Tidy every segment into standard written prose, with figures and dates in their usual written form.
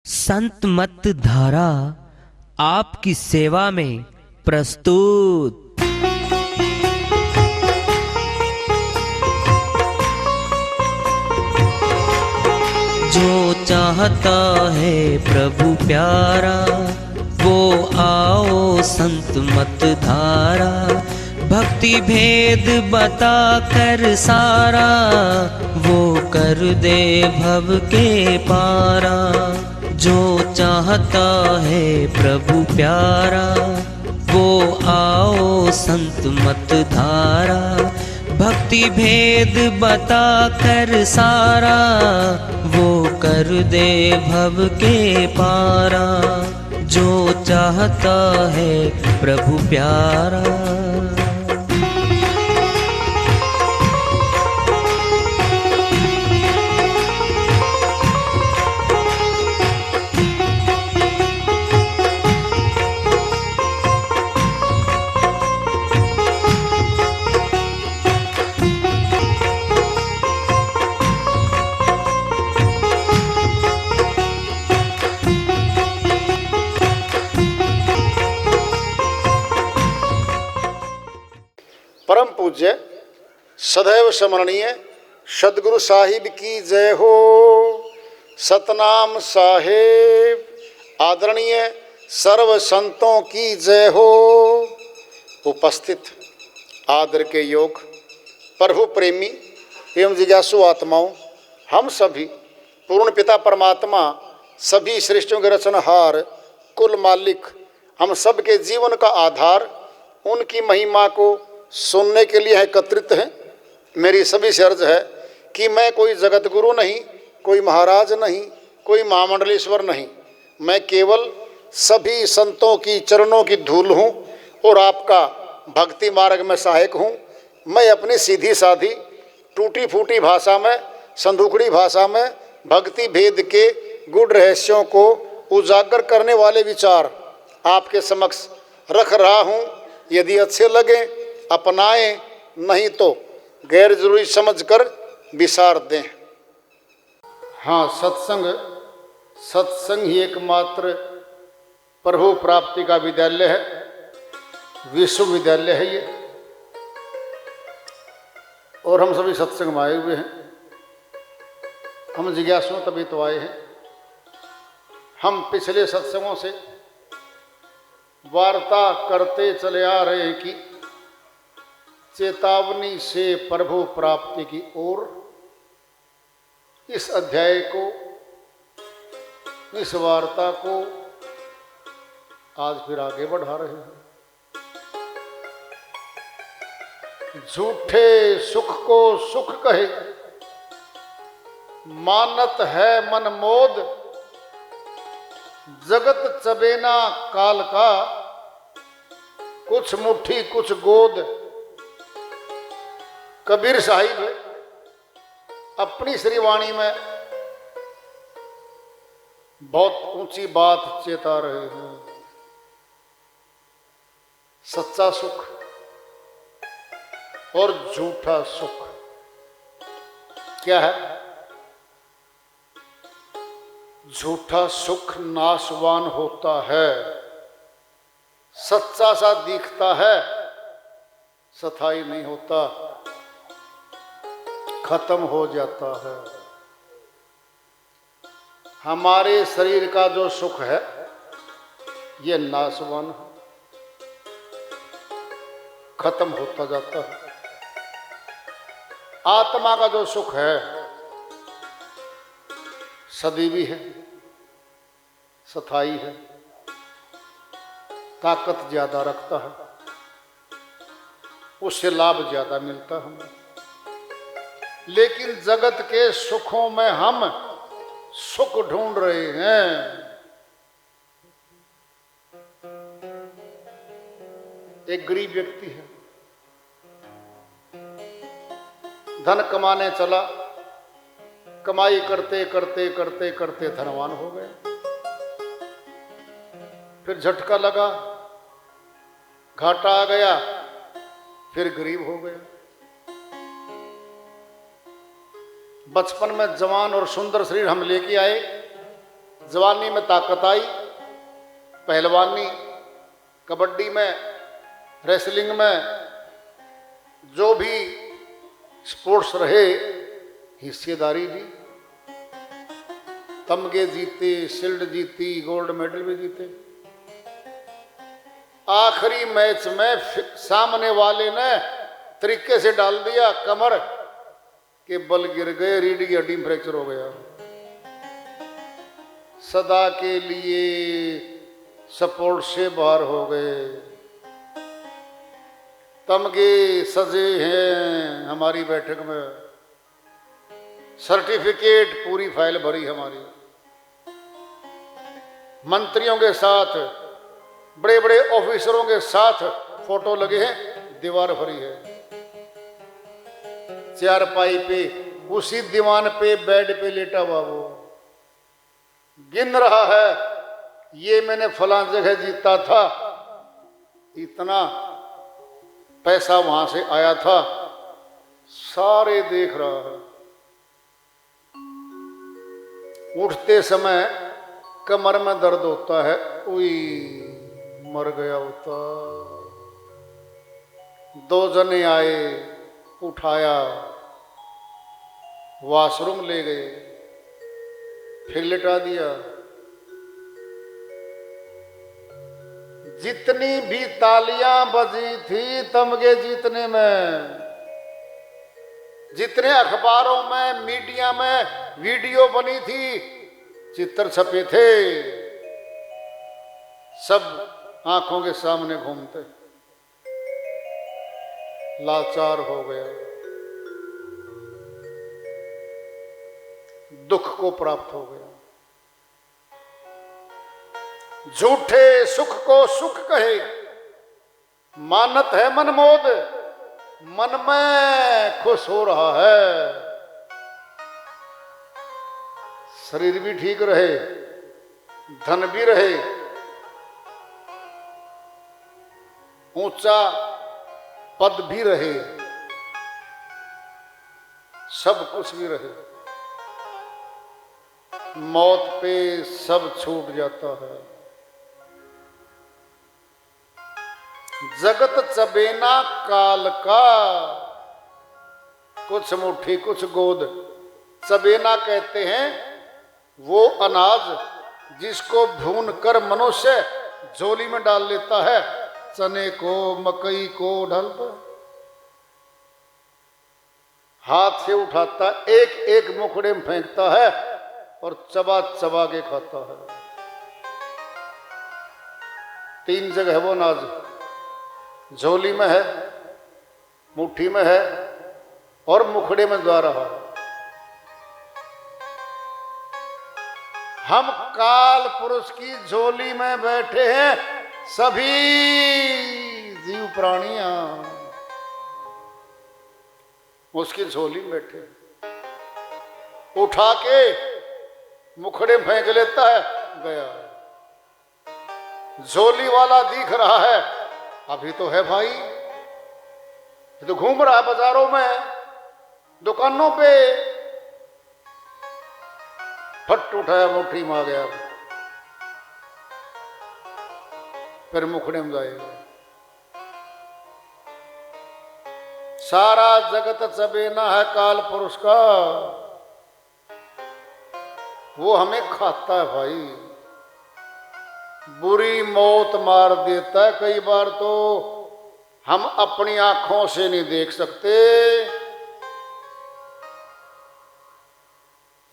संत मत धारा आपकी सेवा में प्रस्तुत। जो चाहता है प्रभु प्यारा, वो आओ संत मत धारा। भक्ति भेद बता कर सारा, वो कर दे भव के पारा। जो चाहता है प्रभु प्यारा, वो आओ संत मत धारा। भक्ति भेद बता कर सारा, वो कर दे भव के पारा। जो चाहता है प्रभु प्यारा। परम पूज्य सदैव स्मरणीय सदगुरु साहिब की जय हो। सतनाम साहेब आदरणीय सर्व संतों की जय हो। उपस्थित आदर के योग प्रभु प्रेमी एवं जिज्ञासु आत्माओं, हम सभी पूर्ण पिता परमात्मा सभी सृष्टियों के रचनहार कुल मालिक, हम सब के जीवन का आधार, उनकी महिमा को सुनने के लिए एकत्रित हैं। मेरी सभी से अर्ज है कि मैं कोई जगत गुरु नहीं, कोई महाराज नहीं, कोई महामंडलेश्वर नहीं। मैं केवल सभी संतों की चरणों की धूल हूँ और आपका भक्ति मार्ग में सहायक हूँ। मैं अपनी सीधी साधी टूटी फूटी भाषा में, संदूकड़ी भाषा में भक्ति भेद के गूढ़ रहस्यों को उजागर करने वाले विचार आपके समक्ष रख रहा हूँ। यदि अच्छे लगे अपनाएं, नहीं तो गैर जरूरी समझकर विसार दें। हाँ, सत्संग ही एकमात्र प्रभु प्राप्ति का विद्यालय है, विश्वविद्यालय है ये। और हम सभी सत्संग में आए हुए हैं। हम जिज्ञासु तभी तो आए हैं। हम पिछले सत्संगों से वार्ता करते चले आ रहे हैं कि चेतावनी से प्रभु प्राप्ति की ओर। इस अध्याय को, इस वार्ता को आज फिर आगे बढ़ा रहे हैं। झूठे सुख को सुख कहे, मानत है मन मोद। जगत चबेना काल का, कुछ मुट्ठी कुछ गोद। कबीर साहिब अपनी श्रीवाणी में बहुत ऊंची बात चेता रहे हैं। सच्चा सुख और झूठा सुख क्या है? झूठा सुख नाशवान होता है, सच्चा सा दिखता है, सथाई नहीं होता, खत्म हो जाता है। हमारे शरीर का जो सुख है ये नाशवान है, खत्म होता जाता है। आत्मा का जो सुख है सदैवी है, सथाई है, ताकत ज्यादा रखता है, उससे लाभ ज्यादा मिलता है हमें। लेकिन जगत के सुखों में हम सुख ढूंढ रहे हैं। एक गरीब व्यक्ति है, धन कमाने चला, कमाई करते करते करते करते धनवान हो गए। फिर झटका लगा, घाटा आ गया, फिर गरीब हो गया। बचपन में जवान और सुंदर शरीर हम लेके आए, जवानी में ताकत आई, पहलवानी, कबड्डी में, रेसलिंग में, जो भी स्पोर्ट्स रहे हिस्सेदारी दी, तमगे जीते, शील्ड जीती, गोल्ड मेडल भी जीते। आखिरी मैच में सामने वाले ने तरीके से डाल दिया कमर के बल गिर गए, रीढ़ की हड्डी फ्रैक्चर हो गया। सदा के लिए सपोर्ट से बाहर हो गए। तमगे सजे हैं हमारी बैठक में, सर्टिफिकेट पूरी फाइल भरी हमारी, मंत्रियों के साथ, बड़े बड़े ऑफिसरों के साथ फोटो लगे हैं, दीवार भरी है। चारपाई पे, उसी दीवान पे, बेड पे लेटा हुआ वो गिन रहा है, ये मैंने फलां जगह जीता था, इतना पैसा वहां से आया था, सारे देख रहा है। उठते समय कमर में दर्द होता है, उई मर गया होता। 2 जने आए, उठाया, वॉशरूम ले गए, फिर लिटा दिया। जितनी भी तालियां बजी थी तमगे जीतने में, जितने अखबारों में, मीडिया में वीडियो बनी थी, चित्र छपे थे, सब आंखों के सामने घूमते। लाचार हो गया, दुख को प्राप्त हो गया। झूठे सुख को सुख कहे, मानत है मनमोद, मन में खुश हो रहा है। शरीर भी ठीक रहे, धन भी रहे, ऊंचा पद भी रहे, सब कुछ भी रहे, मौत पे सब छूट जाता है। जगत चबेना काल का, कुछ मुट्ठी कुछ गोद। चबेना कहते हैं वो अनाज जिसको भून कर मनुष्य झोली में डाल लेता है, चने को, मकई को डालता, हाथ से उठाता, एक एक मुखड़े में फेंकता है और चबा चबा के खाता है। 3 जगह वो अनाज, झोली में है, मुट्ठी में है और मुखड़े में जा रहा है। हम काल पुरुष की झोली में बैठे हैं, सभी जीव प्राणियां उसकी झोली में बैठे, उठा के मुखड़े फेंक लेता है, गया। झोली वाला दिख रहा है, अभी तो है भाई, ये तो घूम रहा है बाजारों में, दुकानों पे, फट उठाया, मुट्ठी में आ गया, फिर मुखड़े में जाएगा। सारा जगत चबेना है काल पुरुष का, वो हमें खाता है भाई, बुरी मौत मार देता है। कई बार तो हम अपनी आंखों से नहीं देख सकते।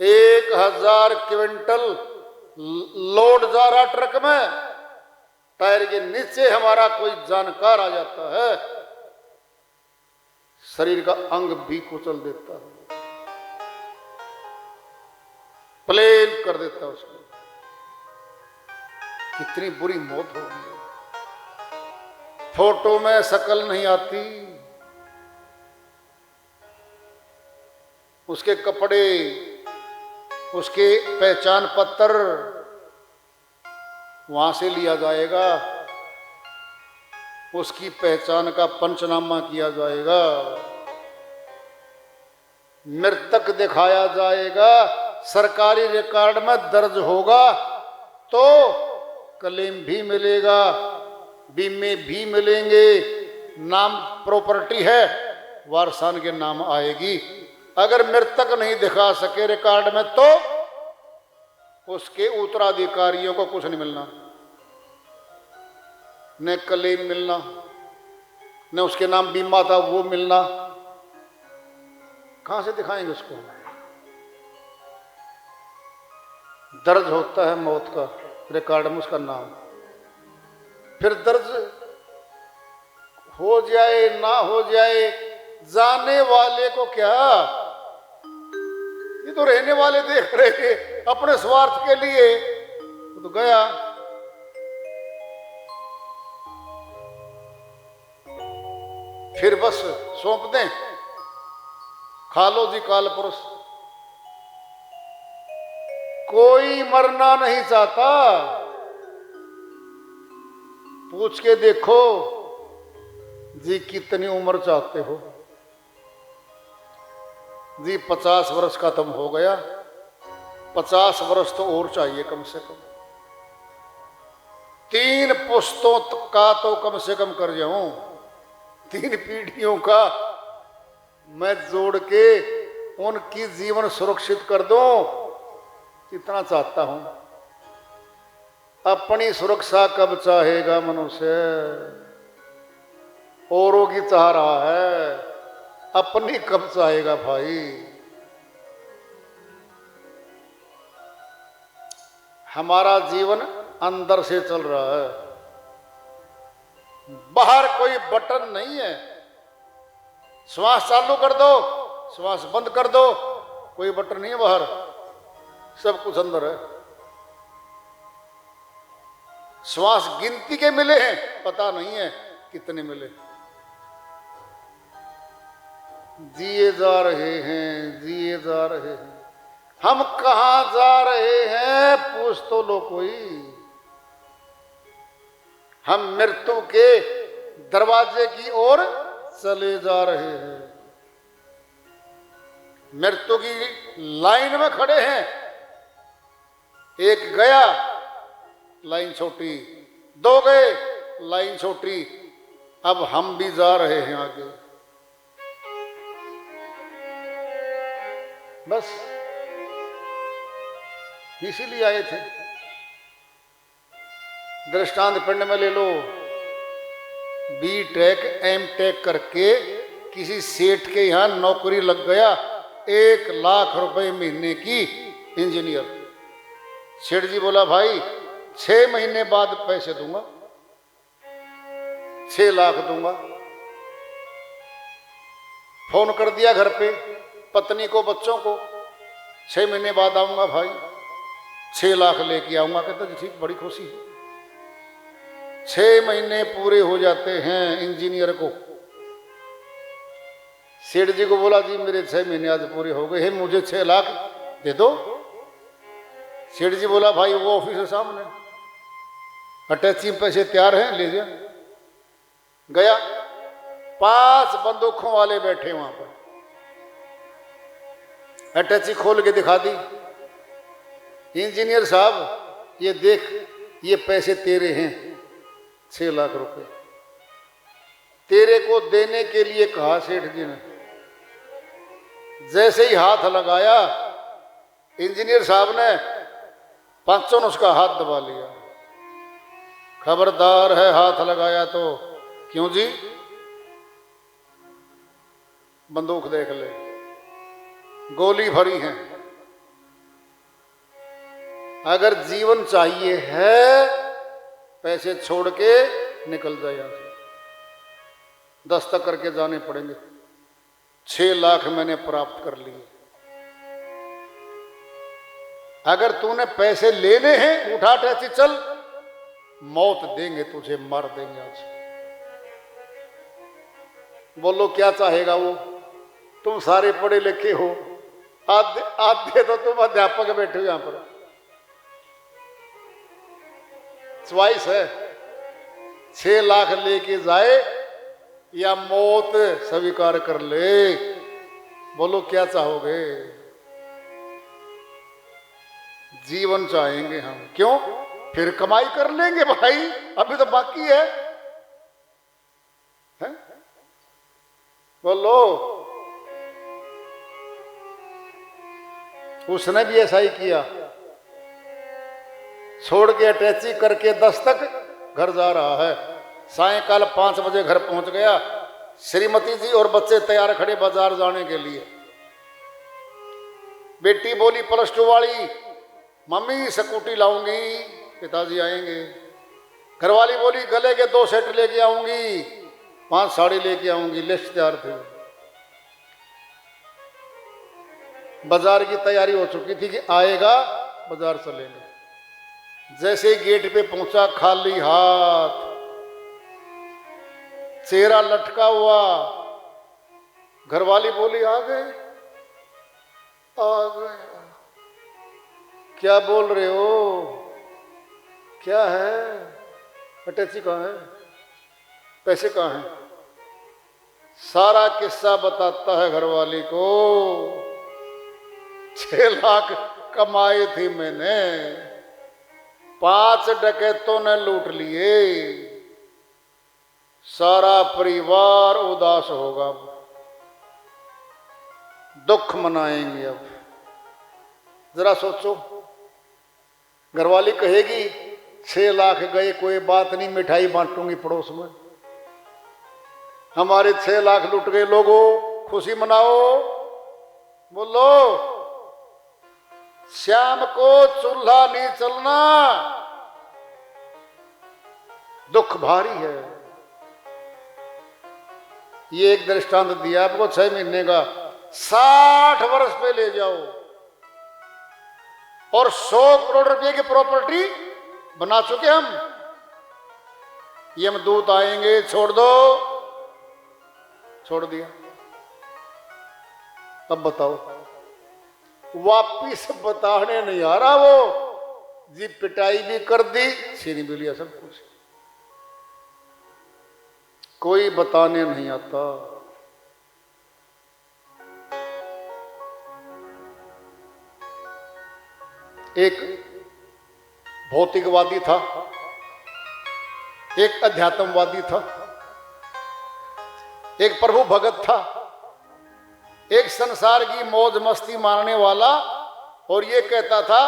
1000 क्विंटल लोड जा रहा ट्रक में, टायर के नीचे हमारा कोई जानकार आ जाता है, शरीर का अंग भी कुचल देता है, प्लेन कर देता है उसको। कितनी बुरी मौत होगी। फोटो में शक्ल नहीं आती, उसके कपड़े, उसके पहचान पत्र वहां से लिया जाएगा, उसकी पहचान का पंचनामा किया जाएगा, मृतक दिखाया जाएगा, सरकारी रिकॉर्ड में दर्ज होगा तो क्लेम भी मिलेगा, बीमे भी मिलेंगे, नाम प्रॉपर्टी है वारसान के नाम आएगी। अगर मृतक नहीं दिखा सके रिकॉर्ड में तो उसके उत्तराधिकारियों को कुछ नहीं मिलना, न क्लेम मिलना, न उसके नाम बीमा था वो मिलना। कहां से दिखाएंगे उसको? दर्ज होता है मौत का रिकॉर्ड में उसका नाम, फिर दर्ज हो जाए ना हो जाए जाने वाले को क्या, ये तो रहने वाले देख रहे अपने स्वार्थ के लिए, तो गया। फिर बस सौंप दें, खा लो जी काल पुरुष। कोई मरना नहीं चाहता, पूछ के देखो जी कितनी उम्र चाहते हो जी? 50 वर्ष खत्म हो गया, 50 वर्ष तो और चाहिए कम से कम, 3 पुश्तों का तो कम से कम कर जाऊं, 3 पीढ़ियों का मैं जोड़ के उनकी जीवन सुरक्षित कर दूं, इतना चाहता हूं। अपनी सुरक्षा कब चाहेगा मनुष्य? औरों की चाह रहा है, अपनी कब चाहेगा भाई? हमारा जीवन अंदर से चल रहा है, बाहर कोई बटन नहीं है। श्वास चालू कर दो, श्वास बंद कर दो, कोई बटन नहीं है बाहर, सब कुछ अंदर है। श्वास गिनती के मिले हैं, पता नहीं है कितने मिले। जिए जा रहे हैं, जिए जा रहे हैं, हम कहां जा रहे हैं पूछ तो लो कोई। हम मृत्यु के दरवाजे की ओर चले जा रहे हैं, मृत्यु की लाइन में खड़े हैं। एक गया, लाइन छोटी, 2 गए, लाइन छोटी, अब हम भी जा रहे हैं आगे। बस इसीलिए आए थे। दृष्टांत पिंड में ले लो, B.Tech M.Tech करके किसी सेठ के यहां नौकरी लग गया, 1 लाख रुपए महीने की इंजीनियर। सेठ जी बोला भाई 6 महीने बाद पैसे दूंगा, 6 लाख दूंगा। फोन कर दिया घर पे पत्नी को, बच्चों को, 6 महीने बाद आऊंगा भाई, 6 लाख लेके आऊंगा। कहता जी ठीक, बड़ी खुशी है। 6 महीने पूरे हो जाते हैं इंजीनियर को। सेठ जी को बोला जी मेरे 6 महीने आज पूरे हो गए हैं, मुझे 6 लाख दे दो। सेठ जी बोला भाई वो ऑफिस है सामने, अटैची में पैसे तैयार हैं, ले जा। गया, 5 बंदूकों वाले बैठे वहां पर, अटैची खोल के दिखा दी। इंजीनियर साहब ये देख, ये पैसे तेरे हैं, 6 लाख रुपए तेरे को देने के लिए कहा सेठ जी ने। जैसे ही हाथ लगाया इंजीनियर साहब ने, 5 ने उसका हाथ दबा लिया। खबरदार है, हाथ लगाया तो। क्यों जी? बंदूक देख ले, गोली भरी है। अगर जीवन चाहिए है, पैसे छोड़ के निकल जाए यहां से, दस्तक करके जाने पड़ेंगे। 6 लाख मैंने प्राप्त कर लिए। अगर तूने पैसे लेने हैं, उठा टैक्सी चल, मौत देंगे तुझे, मार देंगे आज। बोलो क्या चाहेगा वो? तुम सारे पढ़े लिखे हो, आधे तो तुम अध्यापक बैठे हो यहां पर। च्वाइस है, 6 लाख लेके जाए या मौत स्वीकार कर ले। बोलो क्या चाहोगे? जीवन चाहेंगे हम। क्यों? फिर कमाई कर लेंगे भाई, अभी तो बाकी है? बोलो। उसने भी ऐसा ही किया, छोड़ के अटैची करके 10 तक घर जा रहा है। सायंकाल 5 बजे घर पहुंच गया। श्रीमती जी और बच्चे तैयार खड़े बाजार जाने के लिए। बेटी बोली +2 वाली, मम्मी स्कूटी लाऊंगी, पिताजी आएंगे। घरवाली बोली गले के 2 सेट लेके आऊंगी, 5 साड़ी लेके आऊंगी। लिस्ट तैयार थी। बाजार की तैयारी हो चुकी थी कि आएगा, बाजार चलेंगे। जैसे ही गेट पे पहुंचा, खाली हाथ, चेहरा लटका हुआ। घरवाली बोली आ गए, आ गए। क्या बोल रहे हो? क्या है? अटैची कहाँ है? पैसे कहाँ हैं? सारा किस्सा बताता है घरवाली को। 6 लाख कमाई थी मैंने, 5 डकैतों ने लूट लिए, सारा परिवार उदास होगा, दुख मनाएंगे। अब जरा सोचो, घरवाली कहेगी 6 लाख गए, कोई बात नहीं, मिठाई बांटूंगी पड़ोस में। हमारे 6 लाख लुट गए, लोगों खुशी मनाओ। बोलो, शाम को चूल्हा नहीं चलना, दुख भारी है। ये एक दृष्टांत दिया आपको 6 महीने का। 60 वर्ष पे ले जाओ और 100 करोड़ रुपए की प्रॉपर्टी बना चुके हम। यमदूत आएंगे, छोड़ दो, छोड़ दिया। अब बताओ, वापिस बताने नहीं आ रहा वो जी, पिटाई भी कर दी, छीन भी लिया सब कुछ, कोई बताने नहीं आता। एक भौतिकवादी था, एक अध्यात्मवादी था, एक प्रभु भगत था, एक संसार की मौज मस्ती मारने वाला, और ये कहता था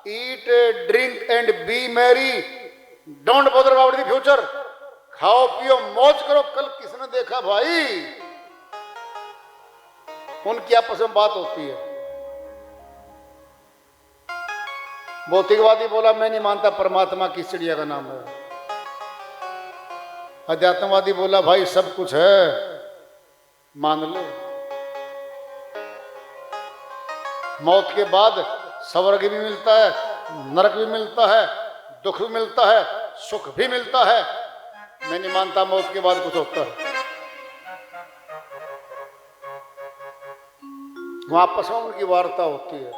eat drink and B Mary, don't bother about the future. खाओ पियो मौज करो, कल किसने देखा भाई। उनकी आपस में बात होती है। भौतिकवादी बोला मैं नहीं मानता परमात्मा की चिड़िया का नाम है। अध्यात्मवादी बोला भाई सब कुछ है, मान ले। मौत के बाद स्वर्ग भी मिलता है, नरक भी मिलता है, दुख भी मिलता है, सुख भी मिलता है। मैं नहीं मानता मौत के बाद कुछ होता है। वहां आपस में उनकी वार्ता होती है,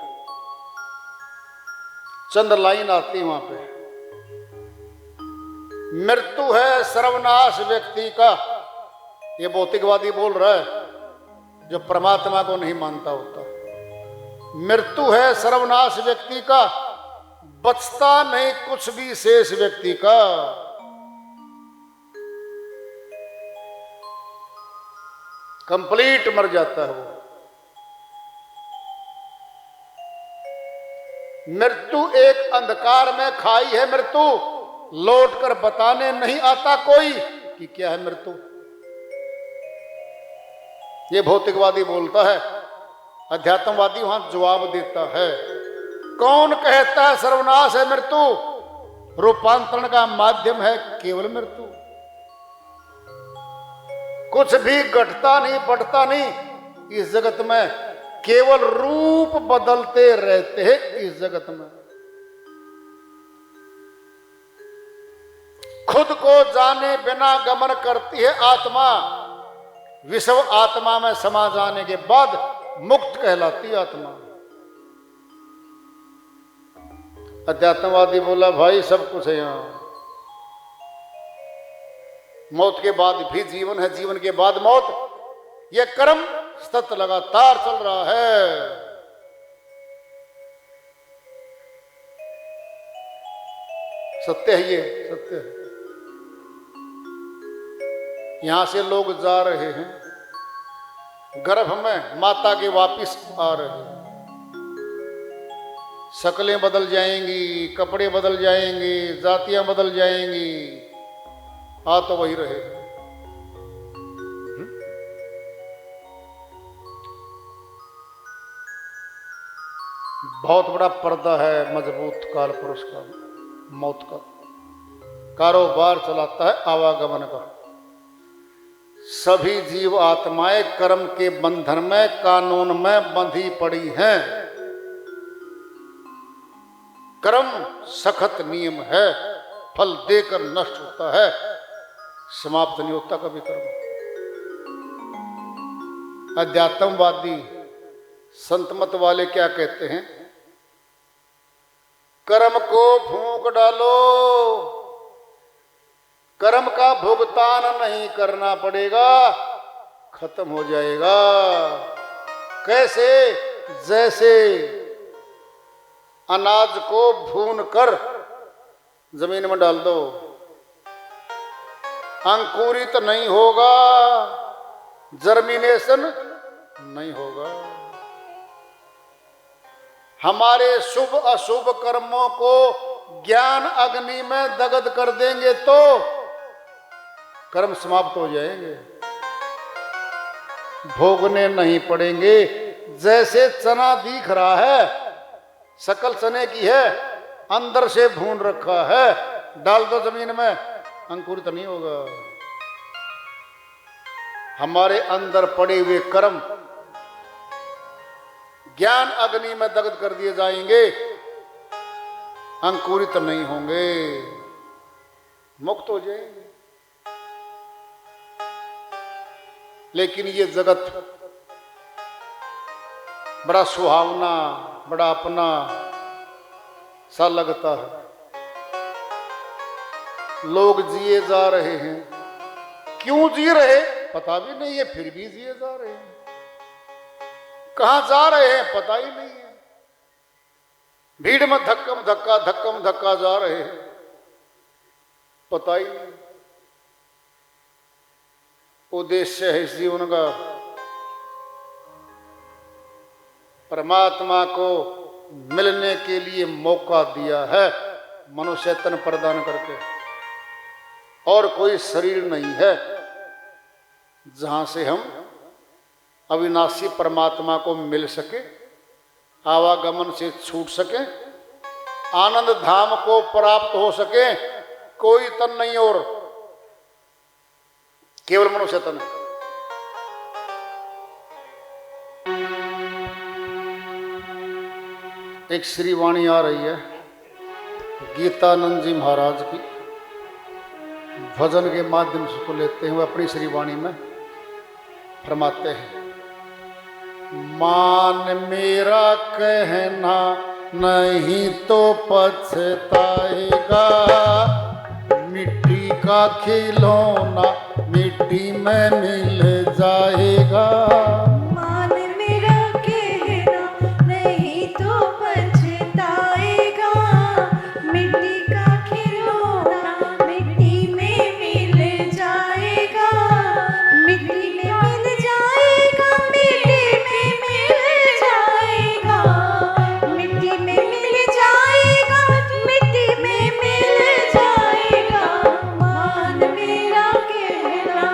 चंद लाइन आती है वहां पे। मृत्यु है सर्वनाश व्यक्ति का, ये भौतिकवादी बोल रहा है जो परमात्मा को नहीं मानता होता। मृत्यु है सर्वनाश व्यक्ति का, बचता नहीं कुछ भी शेष व्यक्ति का। कंप्लीट मर जाता है वो। मृत्यु एक अंधकार में खाई है मृत्यु, लौट कर बताने नहीं आता कोई कि क्या है मृत्यु। ये भौतिकवादी बोलता है, अध्यात्मवादी वहां जवाब देता है। कौन कहता है सर्वनाश है मृत्यु? रूपांतरण का माध्यम है केवल मृत्यु। कुछ भी घटता नहीं, बढ़ता नहीं इस जगत में, केवल रूप बदलते रहते हैं इस जगत में। खुद को जाने बिना गमन करती है आत्मा, विश्व आत्मा में समा जाने के बाद मुक्त कहलाती आत्मा। अध्यात्मवादी बोला भाई सब कुछ है यहां, मौत के बाद भी जीवन है, जीवन के बाद मौत। यह कर्म सतत लगातार चल रहा है। सत्य है, ये सत्य है। यहां से लोग जा रहे हैं, गर्भ में माता के वापिस आ रहे हैं। शक्लें बदल जाएंगी, कपड़े बदल जाएंगे, जातियां बदल जाएंगी, आ तो वही रहे। बहुत बड़ा पर्दा है मजबूत काल पुरुष का, मौत का। कारोबार चलाता है आवागमन का। सभी जीव आत्माएं कर्म के बंधन में, कानून में बंधी पड़ी हैं। कर्म सखत नियम है, फल देकर नष्ट होता है, समाप्त नहीं होता कभी कर्म। अध्यात्मवादी संत मत वाले क्या कहते हैं? कर्म को फूंक डालो, कर्म का भुगतान नहीं करना पड़ेगा, खत्म हो जाएगा। कैसे? जैसे अनाज को भून कर जमीन में डाल दो, अंकुरित नहीं होगा, जर्मिनेशन नहीं होगा। हमारे शुभ अशुभ कर्मों को ज्ञान अग्नि में दग्ध कर देंगे तो कर्म समाप्त हो जाएंगे, भोगने नहीं पड़ेंगे। जैसे चना दिख रहा है, शकल चने की है, अंदर से भून रखा है, डाल दो जमीन में, अंकुरित नहीं होगा। हमारे अंदर पड़े हुए कर्म ज्ञान अग्नि में दग्ध कर दिए जाएंगे, अंकुरित नहीं होंगे, मुक्त हो जाएंगे। लेकिन ये जगत बड़ा सुहावना, बड़ा अपना सा लगता है। लोग जिए जा रहे हैं, क्यों जी रहे पता भी नहीं है, फिर भी जिए जा रहे हैं। कहां जा रहे हैं पता ही नहीं है। भीड़ में धक्कम धक्का जा रहे हैं, पता ही नहीं। उद्देश्य है इस जीवन का परमात्मा को मिलने के लिए मौका दिया है मनुष्य तन प्रदान करके, और कोई शरीर नहीं है जहां से हम अविनाशी परमात्मा को मिल सके, आवागमन से छूट सके, आनंद धाम को प्राप्त हो सके। कोई तन नहीं और केवल मनुष्य तन है। एक श्री वाणी आ रही है गीतानंद जी महाराज की, भजन के माध्यम से को लेते हुए अपनी श्री वाणी में फरमाते हैं, मान मेरा कहना नहीं तो पछताएगा, मिट्टी का खिलौना मिट्टी में मिल जाएगा। मान मेरा कहना नहीं तो पछताएगा, मिट्टी का खिलौना मिट्टी में मिल जाएगा, मिट्टी में मिल जाएगा, मिट्टी में मिल जाएगा, मिट्टी में मिल जाएगा, मान मेरा कहना।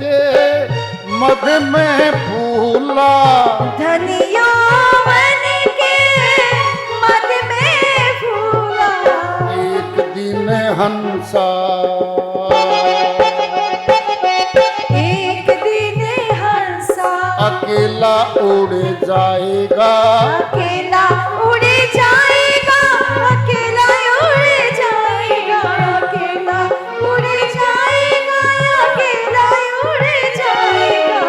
के मध में फूला, धन यौवन के मद में फूला। एक दिन हंसा, एक दिन हंसा, अकेला उड़ जाएगा, अकेला उड़ जाएगा, अकेला उड़ जाएगा, अकेला उड़ जाएगा, अकेला उड़ जाएगा।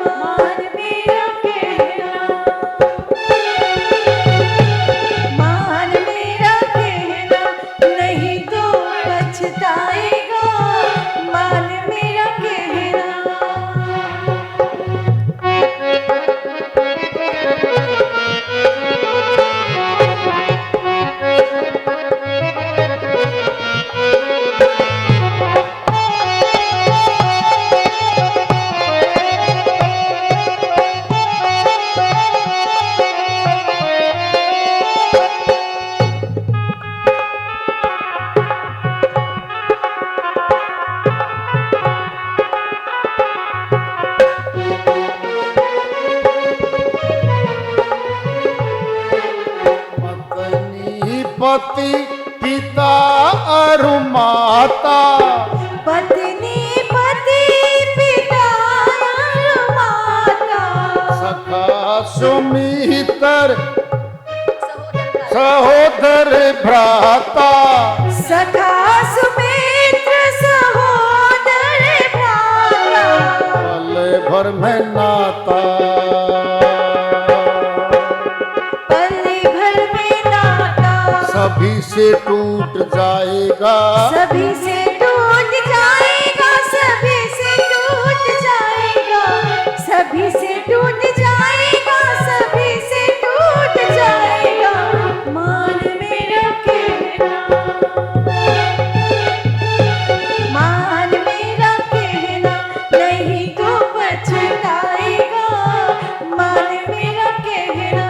मान मेरा कहना, मान मेरा कहना, नहीं तो पछताएगा। मान मेरा कहना। पत्नी पति पिता और माता, पत्नी पति पिता और माता, सखा सुमित्र सहोदर भ्राता, सखा सुमित्र सहोदर भ्राता, पल भर में नाता, पल भर में नाता, सभी से टूट जाएगा, सभी से टूट जाएगा, सभी से टूट जाएगा, सभी से टूट जाएगा, सभी से टूट जाएगा। मान मेरा कहना, मान मेरा कहना, नहीं तो पछताएगा। मान मेरा कहना।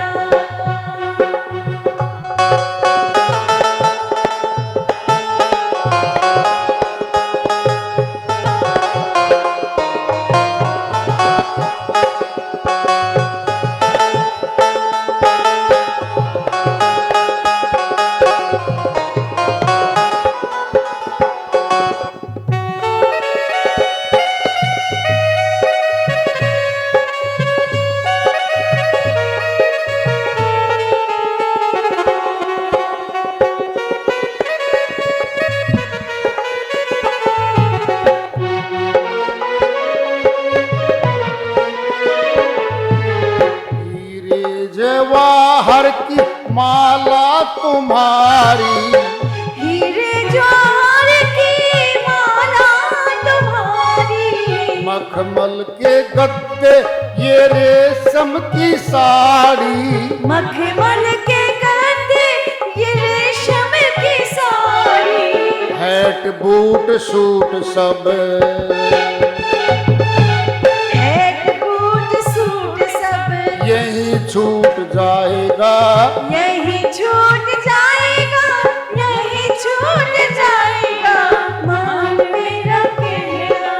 हीरे जवाहर की माला तुम्हारी, हीरे जवाहर की माला तुम्हारी, मखमल के गद्दे ये रेशम की साड़ी, मखमल के गद्दे ये रेशम की साड़ी, हैट बूट सूट सब, हैट बूट सूट सब, यही छूट जाएगा, यही छूट जाएगा, यही छूट जाएगा। मान मेरा कहना,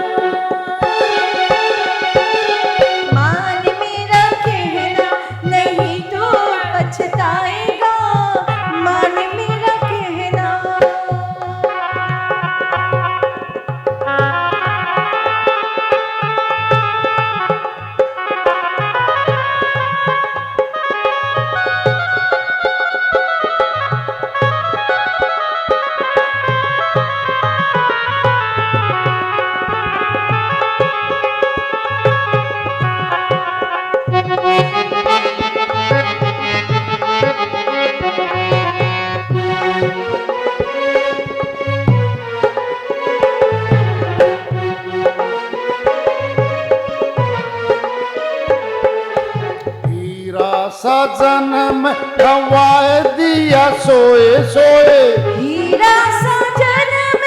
मान मेरा कहना, नहीं तो पछताएगा। मान मेरा कहना। हीरा सा जन्म गंवाए दिया सोए सोए, हीरा सा जन्म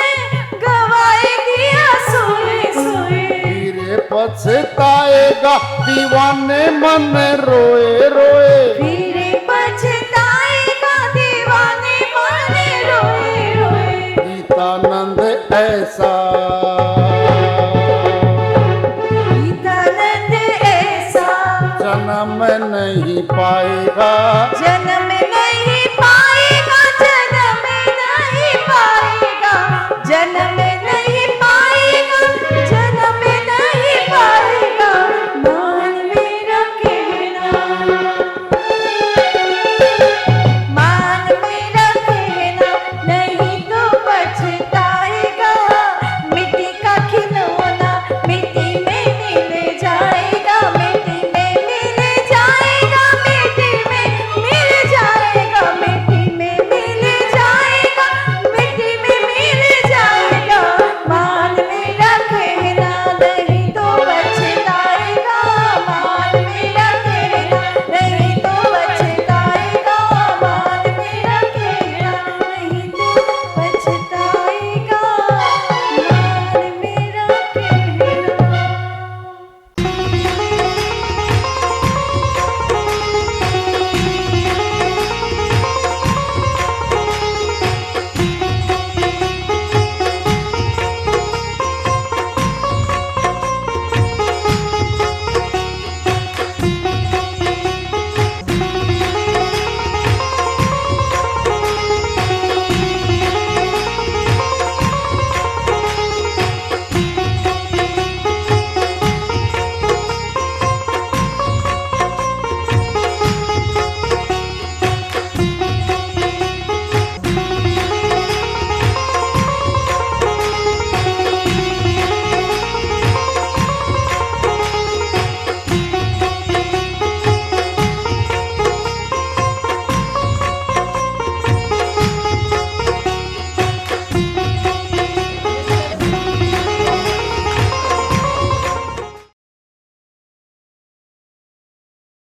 गवाए दिया सोए सोए, हीरे पछताएगा दीवाने मन रोए रोए, फिर पछताएगा दीवाने मन रोए रोए। गीतानंद ऐसा नहीं पाएगा, जन्म नहीं पाएगा, जन्म नहीं पाएगा, जन्म